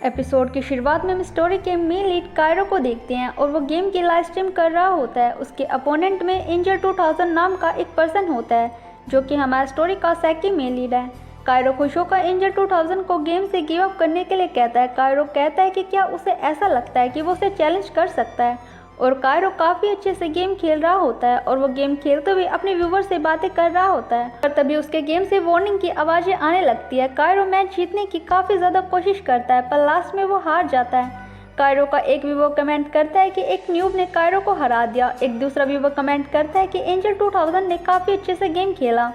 Episode की शुरुआत में हम स्टोरी के मेन लीड कायरो को देखते हैं और वो गेम की लाइव स्ट्रीम कर रहा होता है। उसके अपोनेंट में एंजल 2000 नाम का एक पर्सन होता है जो कि हमारा स्टोरी का सेकंड मेन लीड है। कायरो खुश होकर एंजल 2000 को गेम से गिव अप करने के लिए कहता है। कायरो कहता है कि क्या उसे ऐसा लगता है कि वो उसे चैलेंज कर सकता है और कायरो काफ़ी अच्छे से गेम खेल रहा होता है और वो गेम खेलते हुए अपने व्यूवर से बातें कर रहा होता है। पर तभी उसके गेम से वार्निंग की आवाज़ें आने लगती है। कायरो मैच जीतने की काफ़ी ज़्यादा कोशिश करता है पर लास्ट में वो हार जाता है। कायरो का एक व्यूवर कमेंट करता है कि एक न्यूब ने कायरो को हरा दिया। एक दूसरा व्यूवर कमेंट करता है कि एंजल 2000 ने काफ़ी अच्छे से गेम खेला।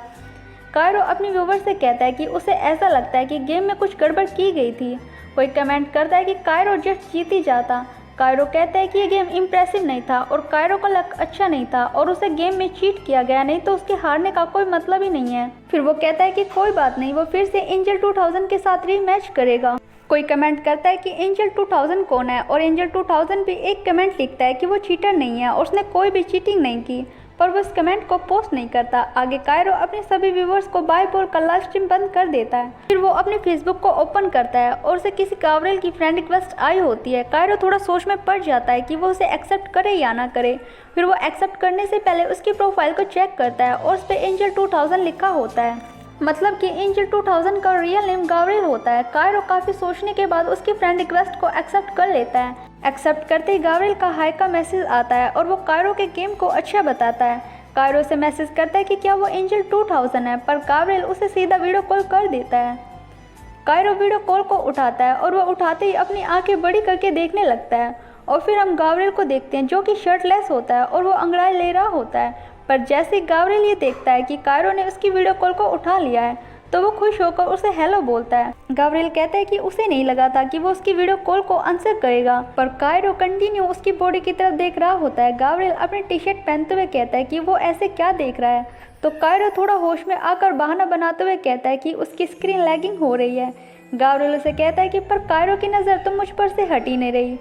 कायरो अपने व्यूवर से कहता है कि उसे ऐसा लगता है कि गेम में कुछ गड़बड़ की गई थी। कोई कमेंट करता है कि कायरो जस्ट जीत ही जाता। कायरो कहता है कि ये गेम इम्प्रेसिव नहीं था और कायरो का लक अच्छा नहीं था और उसे गेम में चीट किया गया, नहीं तो उसके हारने का कोई मतलब ही नहीं है। फिर वो कहता है कि कोई बात नहीं, वो फिर से एंजल 2000 के साथ रीमैच करेगा। कोई कमेंट करता है कि एंजल 2000 कौन है और एंजल 2000 भी एक कमेंट लिखता है कि वो चीटर नहीं है और उसने कोई भी चीटिंग नहीं की, पर वो इस कमेंट को पोस्ट नहीं करता। आगे कायरो अपने सभी व्यूवर्स को बाय बोल कर लाइव स्ट्रीम बंद कर देता है। फिर वो अपने फेसबुक को ओपन करता है और उसे किसी गावरेल की फ्रेंड रिक्वेस्ट आई होती है। कायरो थोड़ा सोच में पड़ जाता है कि वो उसे एक्सेप्ट करे या ना करे। फिर वो एक्सेप्ट करने से पहले उसकी प्रोफाइल को चेक करता है और उस पर एंजल 2000 लिखा होता है, मतलब कि एंजल 2000 का रियल नेम गावरेल होता है। कायरो काफ़ी सोचने के बाद उसकी फ्रेंड रिक्वेस्ट को एक्सेप्ट कर लेता है। एक्सेप्ट करते ही गावरेल का हाई का मैसेज आता है और वो कायरो के गेम को अच्छा बताता है। कायरो से मैसेज करता है कि क्या वो एंजल 2000 है, पर गावरेल उसे सीधा वीडियो कॉल कर देता है। कायरो वीडियो कॉल को उठाता है और वह उठाते ही अपनी आंखें बड़ी करके देखने लगता है और फिर हम गावरेल को देखते हैं जो कि शर्टलेस होता है और वो अंगड़ाई ले रहा होता है। पर जैसे ही गावरेल ये देखता है कि कायरो ने उसकी वीडियो कॉल को उठा लिया है तो वो खुश होकर उसे हेलो बोलता है। गावरेल कहता है कि उसे नहीं लगा था कि वो उसकी वीडियो कॉल को आंसर करेगा, पर कायरो कंटिन्यू उसकी बॉडी की तरफ देख रहा होता है। गावरेल अपनी टी शर्ट पहनते हुए कहता है कि वो ऐसे क्या देख रहा है, तो कायरो थोड़ा होश में आकर बहाना बनाते हुए कहता है कि उसकी स्क्रीन लैगिंग हो रही है। गावरेल उसे कहता है कि पर कायरो की नज़र तो मुझ पर से हट ही नहीं रही,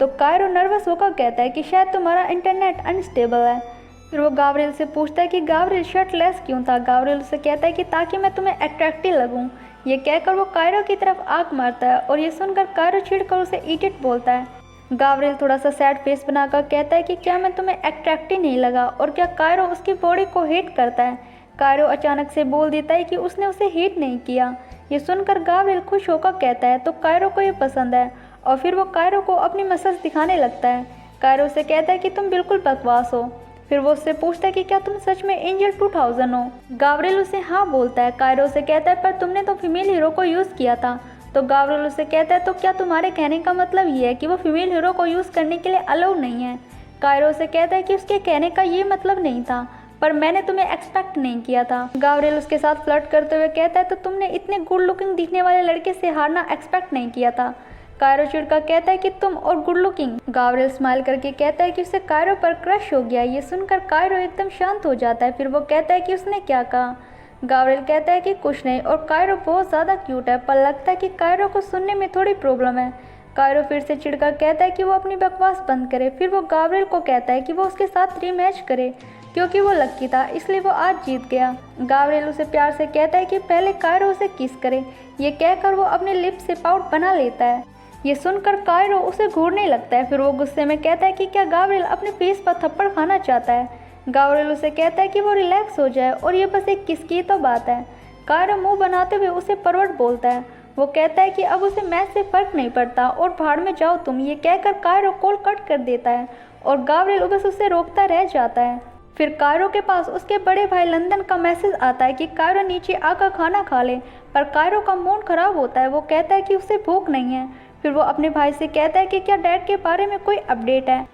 तो कायरो नर्वस होकर कहता है कि शायद तुम्हारा इंटरनेट अनस्टेबल है। फिर वो गावरेल से पूछता है कि गावरेल शर्टलेस क्यों था। गावरेल उसे कहता है कि ताकि मैं तुम्हें अट्रैक्टिव लगूं। ये कहकर वो कायरो की तरफ आंख मारता है और ये सुनकर कायरो चिढ़कर उसे इडियट बोलता है। गावरेल थोड़ा सा सैड फेस बनाकर कहता है कि क्या मैं तुम्हें अट्रैक्टिव नहीं लगा और क्या कायरो उसकी बॉडी को हेट करता है। कायरो अचानक से बोल देता है कि उसने उसे हेट नहीं किया। ये सुनकर गावरेल खुश होकर कहता है तो कायरो को ये पसंद है और फिर वो कायरो को अपनी मसल्स दिखाने लगता है। कायरो से कहता है कि तुम बिल्कुल बकवास हो। फिर वो उससे पूछता है कि क्या तुम सच में एंजल 2000 हो। गावरेल उसे हाँ बोलता है। कायरो से कहता है पर तुमने तो फीमेल हीरो को यूज़ किया था। तो गावरेल उसे कहता है तो क्या तुम्हारे कहने का मतलब ये है कि वो फीमेल हीरो को यूज़ करने के लिए अलाउ नहीं है। कायरो से कहता है कि उसके कहने का ये मतलब नहीं था, पर मैंने तुम्हें एक्सपेक्ट नहीं किया था। गावरेल उसके साथ फ्लर्ट करते हुए कहता है तो तुमने इतने गुड लुकिंग दिखने वाले लड़के से हारना एक्सपेक्ट नहीं किया था। कायरो चिढ़कर कहता है कि तुम और गुड लुकिंग। गावरेल स्माइल करके कहता है कि उसे कायरो पर क्रश हो गया। ये सुनकर कायरो एकदम शांत हो जाता है। फिर वो कहता है कि उसने क्या कहा। गावरेल कहता है कि कुछ नहीं और कायरो बहुत ज़्यादा क्यूट है, पर लगता है कि कायरो को सुनने में थोड़ी प्रॉब्लम है। कायरो फिर से चिढ़कर कहता है कि वो अपनी बकवास बंद करे। फिर वो गावरेल को कहता है कि वो उसके साथ रीमैच करे क्योंकि वो लक्की था इसलिए वो आज जीत गया। गावरेल उसे प्यार से कहता है कि पहले कायरो उसे किस करे। ये कहकर वो अपने लिप से पाउट बना लेता है। ये सुनकर कायरो उसे घूरने लगता है। फिर वो गुस्से में कहता है कि क्या गावरेल अपने फेस पर थप्पड़ खाना चाहता है। गावरेल उसे कहता है कि वो रिलैक्स हो जाए और ये बस एक किस की तो बात है। कायरो मुंह बनाते हुए उसे परवट बोलता है। वो कहता है कि अब उसे मैच से फर्क नहीं पड़ता और भाड़ में जाओ तुम। ये कहकर कायरो कॉल कट कर देता है और गावरेल बस उसे रोकता रह जाता है। फिर कायरो के पास उसके बड़े भाई लंदन का मैसेज आता है कि कायरो नीचे आकर खाना खा ले, पर कायरो का मूड खराब होता है। वो कहता है कि उसे भूख नहीं है। फिर वो अपने भाई से कहता है कि क्या डैड के बारे में कोई अपडेट है।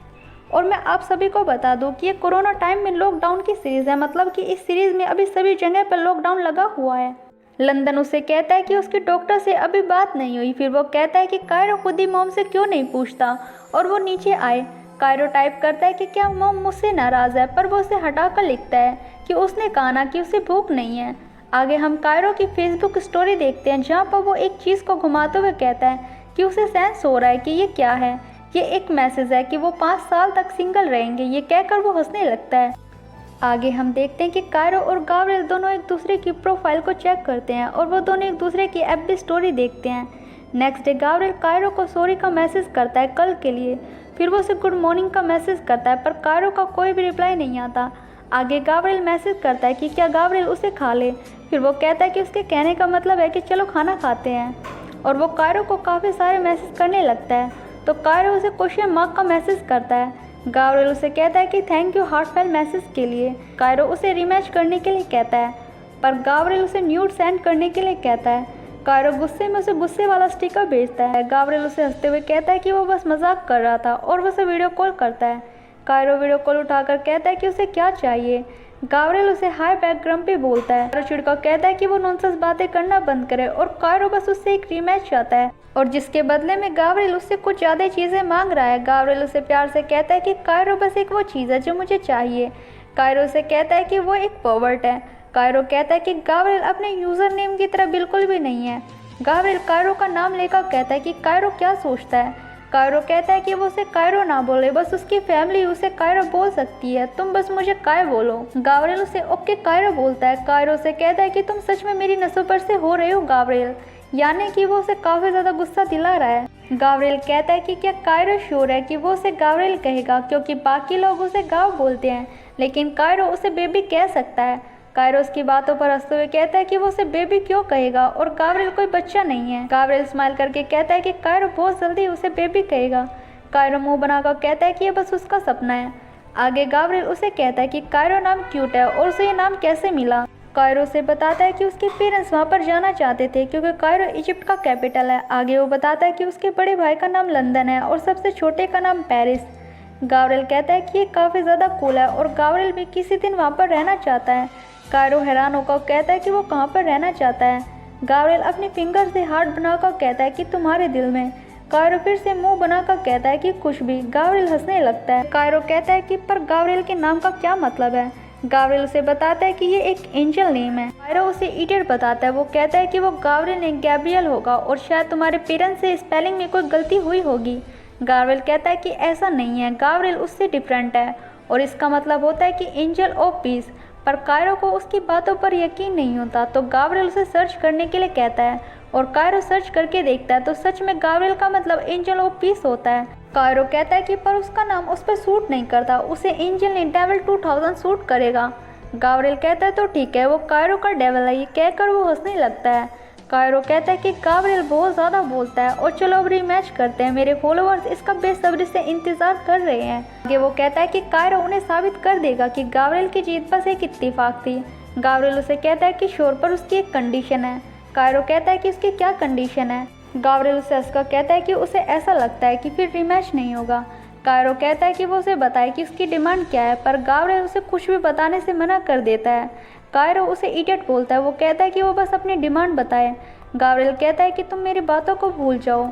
और मैं आप सभी को बता दूं कि ये कोरोना टाइम में लॉकडाउन की सीरीज़ है, मतलब कि इस सीरीज़ में अभी सभी जगह पर लॉकडाउन लगा हुआ है। लंदन उसे कहता है कि उसके डॉक्टर से अभी बात नहीं हुई। फिर वो कहता है कि कायरो खुद ही मॉम से क्यों नहीं पूछता और वो नीचे आए। कायरो टाइप करता है कि क्या मॉम मुझसे नाराज़ है, पर वो उसे हटाकर लिखता है कि उसने कहा ना कि उसे भूख नहीं है। आगे हम कायरो की फेसबुक स्टोरी देखते हैं जहाँ पर वो एक चीज़ को घुमाते हुए कहता है कि उसे सेंस हो रहा है कि ये क्या है। ये एक मैसेज है कि वो 5 साल तक सिंगल रहेंगे। ये कहकर वो हंसने लगता है। आगे हम देखते हैं कि कायरो और गावरेल दोनों एक दूसरे की प्रोफाइल को चेक करते हैं और वो दोनों एक दूसरे की एफबी स्टोरी देखते हैं। नेक्स्ट डे गाब्रिएल कायरो को सॉरी का मैसेज करता है कल के लिए। फिर वो उसे गुड मॉर्निंग का मैसेज करता है पर कायरो का कोई भी रिप्लाई नहीं आता। आगे गाब्रिएल मैसेज करता है कि क्या गाब्रिएल उसे खा ले। फिर वो कहता है कि उसके कहने का मतलब है कि चलो खाना खाते हैं, और वो कायरो को काफ़ी सारे मैसेज करने लगता है। तो कायरो उसे क्वेश्चन मार्क का मैसेज करता है। गाब्रिएल उसे कहता है कि थैंक यू हार्टफेल मैसेज के लिए। कायरो उसे रीमैच करने के लिए कहता है पर गाब्रिएल उसे न्यूड सेंड करने के लिए कहता है। कायरो गुस्से में उसे गुस्से वाला स्टिकर भेजता है। गाब्रिएल उसे हंसते हुए कहता है कि वो बस मजाक कर रहा था और वो उसे वीडियो कॉल करता है। कायरो वीडियो कॉल उठाकर कहता है कि उसे क्या चाहिए। गाब्रिएल उसे हाई बैक ग्रम्पी बोलता है। कायरो चिढ़कर कहता है कि वो नॉनसेंस बातें करना बंद करे और कायरो बस उससे एक रीमैच चाहता है और जिसके बदले में गाब्रिएल उससे कुछ ज़्यादा चीज़ें मांग रहा है। गाब्रिएल उसे प्यार से कहता है कि कायरो बस एक वो चीज़ है जो मुझे चाहिए। कायरो उसे कहता है कि वो एक पर्वर्ट है। कायरो कहता है कि गाब्रिएल अपने यूज़र नेम की तरह बिल्कुल भी नहीं है। गाब्रिएल कायरो का नाम लेकर कहता है कि कायरो क्या सोचता है। कायरो कहता है कि वो उसे कायरो ना बोले, बस उसकी फैमिली उसे कायरो बोल सकती है, तुम बस मुझे काय बोलो। गाब्रिएल उसे ओके कायरो बोलता है। कायरो उसे कहता है कि तुम सच में मेरी नसों पर से हो रहे हो गाब्रिएल, यानी कि वो उसे काफ़ी ज़्यादा गुस्सा दिला रहा है। गाब्रिएल कहता है कि क्या कायरो श्योर है कि वो उसे गाब्रिएल कहेगा, क्योंकि बाकी लोग उसे गाव बोलते हैं लेकिन कायरो उसे बेबी कह सकता है। कायरो उसकी बातों पर हंसते हुए कहता है कि वो उसे बेबी क्यों कहेगा और गाब्रिएल कोई बच्चा नहीं है। गाब्रिएल स्माइल करके कहता है कि कायरो बहुत जल्दी उसे बेबी कहेगा। कायरो मुंह बनाकर कहता है कि ये बस उसका सपना है। आगे गाब्रिएल उसे कहता है कि कायरो नाम क्यूट है और उसे ये नाम कैसे मिला। कायरो उसे बताता है कि उसके पेरेंट्स वहाँ पर जाना चाहते थे क्योंकि कायरो इजिप्ट का कैपिटल है। आगे वो बताता है कि उसके बड़े भाई का नाम लंदन है और सबसे छोटे का नाम पेरिस। गाब्रिएल कहता है कि ये काफ़ी ज़्यादा कूल है और गाब्रिएल भी किसी दिन वहाँ पर रहना चाहता है। कायरो हैरान होकर कहता है कि वो कहाँ पर रहना चाहता है। गाब्रिएल अपने फिंगर से हार्ट बनाकर कहता है कि तुम्हारे दिल में। कायरो फिर से मुंह बनाकर कहता है कि कुछ भी। गाब्रिएल हंसने लगता है। कायरो कहता है कि पर गाब्रिएल के नाम का क्या मतलब है। गाब्रिएल उसे बताता है कि ये एक एंजल नेम है। कायरो उसे इडियट बताता है। वो कहता है कि वो गाब्रिएल नहीं गैब्रिएल होगा और शायद तुम्हारे पेरेंट्स से स्पेलिंग में कोई गलती हुई होगी। गाब्रिएल कहता है कि ऐसा नहीं है, गाब्रिएल उससे डिफरेंट है और इसका मतलब होता है कि एंजल ऑफ पीस। पर कायरो को उसकी बातों पर यकीन नहीं होता तो गाब्रिएल उसे सर्च करने के लिए कहता है और कायरो सर्च करके देखता है तो सच में गाब्रिएल का मतलब एंजल ऑफ पीस होता है। कायरो कहता है कि पर उसका नाम उस पर सूट नहीं करता, उसे एंजल नहीं डेविल 2000 सूट करेगा। गाब्रिएल कहता है तो ठीक है, वो कायरो का डेविल है। ये कहकर वो हंसने लगता है। कायरो कहता है कि गाब्रिएल बहुत ज़्यादा बोलता है और चलो अब रीमैच करते हैं, मेरे फॉलोअर्स इसका बेसब्री से इंतज़ार कर रहे हैं। आगे वो कहता है कि कायरो उन्हें साबित कर देगा कि गाब्रिएल की जीत बस एक इत्तेफाक थी। गाब्रिएल उसे कहता है कि श्योर, पर उसकी एक कंडीशन है। कायरो कहता है कि उसकी क्या कंडीशन है। गाब्रिएल उसे हंसकर कहता है कि उसे ऐसा लगता है कि फिर रीमैच नहीं होगा। कायरो कहता है कि वो उसे बताए कि उसकी डिमांड क्या है, पर गाब्रिएल उसे कुछ भी बताने से मना कर देता है। कायरो उसे इडियट बोलता है। वो कहता है कि वो बस अपनी डिमांड बताए। गाब्रिएल कहता है कि तुम मेरी बातों को भूल जाओ।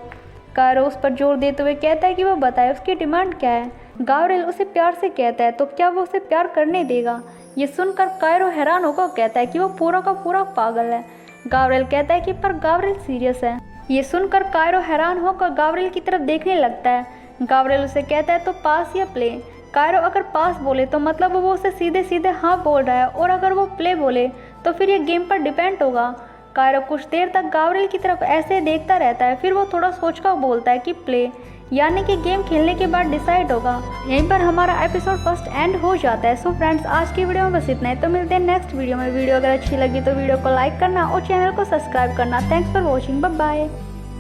कायरो उस पर जोर देते हुए कहता है कि वो बताए उसकी डिमांड क्या है। गाब्रिएल उसे प्यार से कहता है तो क्या वो उसे प्यार करने देगा। ये सुनकर कायरो हैरान होकर कहता है कि वो पूरा का पूरा पागल है। गाब्रिएल कहता है कि पर गाब्रिएल सीरियस है। ये सुनकर कायरो हैरान होकर गाब्रिएल की तरफ देखने लगता है। गाब्रिएल उसे कहता है तो पास या प्ले। कायरो अगर पास बोले तो मतलब वो उसे सीधे सीधे हाँ बोल रहा है और अगर वो प्ले बोले तो फिर ये गेम पर डिपेंड होगा। कायरो कुछ देर तक गाब्रिएल की तरफ ऐसे देखता रहता है, फिर वो थोड़ा सोचकर बोलता है कि प्ले, यानी कि गेम खेलने के बाद डिसाइड होगा। यहीं पर हमारा एपिसोड फर्स्ट एंड हो जाता है। सो फ्रेंड्स, आज की वीडियो में बस इतना है, तो मिलते हैं नेक्स्ट वीडियो में। वीडियो अगर अच्छी लगी तो वीडियो को लाइक करना और चैनल को सब्सक्राइब करना। Thanks for watching, bye bye.